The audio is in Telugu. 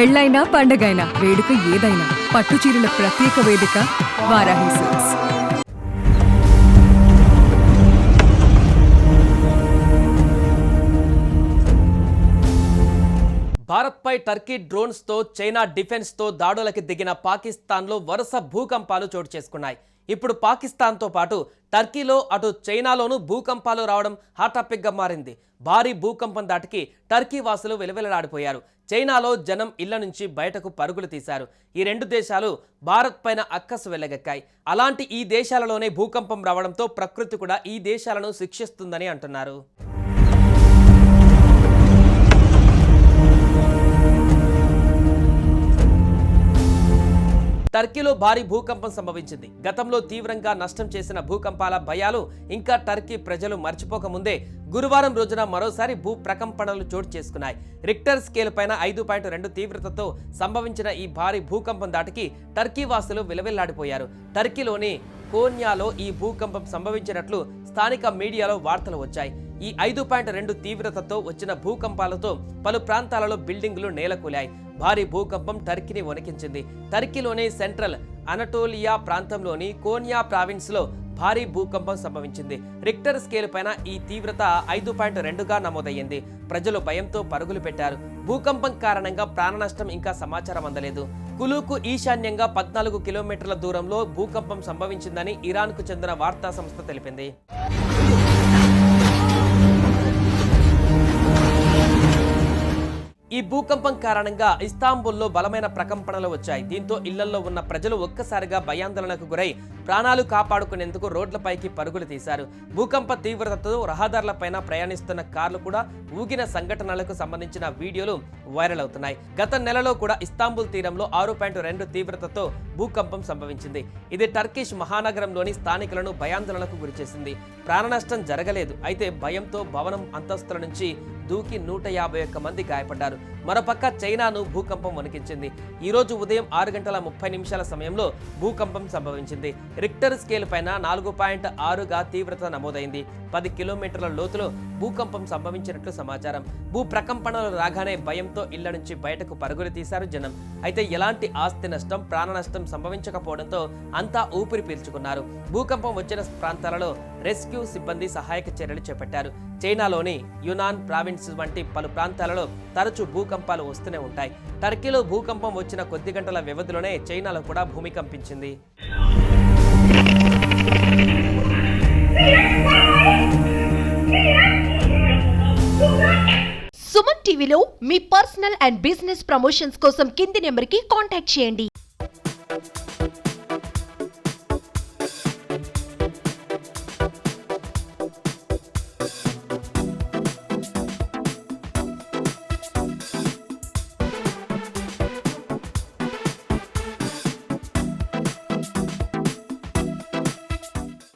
పెళ్ళైనా పండగైనా వేడుక ఏదైనా పట్టు చీరల ప్రత్యేక వేదిక వారాహి సిల్క్స్. భారత్పై టర్కీ డ్రోన్స్తో చైనా డిఫెన్స్తో దాడులకి దిగిన పాకిస్తాన్లో వరుస భూకంపాలు చోటు చేసుకున్నాయి. ఇప్పుడు పాకిస్తాన్తో పాటు టర్కీలో అటు చైనాలోనూ భూకంపాలు రావడం హాట్ టాపిక్గా మారింది. భారీ భూకంపం దాటికి టర్కీ వాసులు వెలువెలలాడిపోయారు. చైనాలో జనం ఇళ్ల నుంచి బయటకు పరుగులు తీశారు. ఈ రెండు దేశాలు భారత్ పైన అక్కసు వెళ్లగక్కాయి. అలాంటి ఈ దేశాలలోనే భూకంపం రావడంతో ప్రకృతి కూడా ఈ దేశాలను శిక్షిస్తుందని అంటున్నారు. టర్కీలో భారీ భూకంపం సంభవించింది. గతంలో తీవ్రంగా నష్టం చేసిన భూకంపాల భయాలు ఇంకా టర్కీ ప్రజలు మర్చిపోకముందే గురువారం రోజున మరోసారి భూ ప్రకంపనలు చోటు చేసుకున్నాయి. రిక్టర్ స్కేల్ పైన 5.2 తీవ్రతతో సంభవించిన ఈ భారీ భూకంపం దాటికి టర్కీ వాసులు విలవిల్లాడిపోయారు. టర్కీలోని కోన్యాలో ఈ భూకంపం సంభవించినట్లు స్థానిక మీడియాలో వార్తలు వచ్చాయి. ఈ 5.2 తీవ్రతతో వచ్చిన భూకంపాలతో పలు ప్రాంతాలలో బిల్డింగులు నేలకూలాయి. భారీ భూకంపం టర్కీని వణికించింది. టర్కీలోని సెంట్రల్ అనటోలియా ప్రాంతంలోని కోన్యా ప్రావిన్స్లో భారీ భూకంపం సంభవించింది. రిక్టర్ స్కేల్ పైన ఈ తీవ్రత 5.2గా నమోదయ్యింది. ప్రజలు భయంతో పరుగులు పెట్టారు. భూకంపం కారణంగా ప్రాణ నష్టం ఇంకా సమాచారం అందలేదు. కులుకు ఈశాన్యంగా 14 కిలోమీటర్ల దూరంలో భూకంపం సంభవించిందని ఇరాన్కు చెందిన వార్తా సంస్థ తెలిపింది. ఈ భూకంపం కారణంగా ఇస్తాంబుల్లో బలమైన ప్రకంపనలు వచ్చాయి. దీంతో ఇళ్లలో ఉన్న ప్రజలు ఒక్కసారిగా భయాందోళనకు గురై ప్రాణాలు కాపాడుకునేందుకు రోడ్లపైకి పరుగులు తీశారు. భూకంప తీవ్రతతో రహదారులపైన ప్రయాణిస్తున్న కార్లు కూడా ఊగిన సంఘటనలకు సంబంధించిన వీడియోలు వైరల్ అవుతున్నాయి. గత నెలలో కూడా ఇస్తాంబుల్ తీరంలో 6.2 తీవ్రతతో భూకంపం సంభవించింది. ఇది టర్కిష్ మహానగరంలోని స్థానికులను భయాందోళనకు గురిచేసింది. ప్రాణ నష్టం జరగలేదు. అయితే భయంతో భవనం అంతస్తుల నుంచి దూకి 151 మంది గాయపడ్డారు. మరోపక్క చైనాను భూకంపం వణికించింది. ఈ రోజు ఉదయం 6:30 సమయంలో భూకంపం సంభవించింది. రిక్టర్ స్కేల్ పైన 4.6గా తీవ్రత నమోదైంది. 10 కిలోమీటర్ల లోతులో భూకంపం సంభవించినట్లు సమాచారం. భూ ప్రకంపనలు రాగానే భయంతో ఇళ్ల నుంచి బయటకు పరుగులు తీశారు జనం. అయితే ఎలాంటి ఆస్తి నష్టం, ప్రాణ నష్టం సంభవించకపోవడంతో అంతా ఊపిరి పీల్చుకున్నారు. భూకంపం వచ్చిన ప్రాంతాలలో రెస్క్యూ సిబ్బంది సహాయక చర్యలు చేపట్టారు. చైనాలోని యునాన్ ప్రావిన్స్ వంటి పలు ప్రాంతాలలో తరచూ భూకంపాలు వస్తూనే ఉంటాయి. టర్కీలో భూకంపం వచ్చిన కొద్ది గంటల వ్యవధిలోనే చైనాలో కూడా భూమి కంపించింది. సుమన్ టీవీలో మీ పర్సనల్ అండ్ బిజినెస్ ప్రమోషన్స్ కోసం కింది నెంబర్కి కాంటాక్ట్ చేయండి.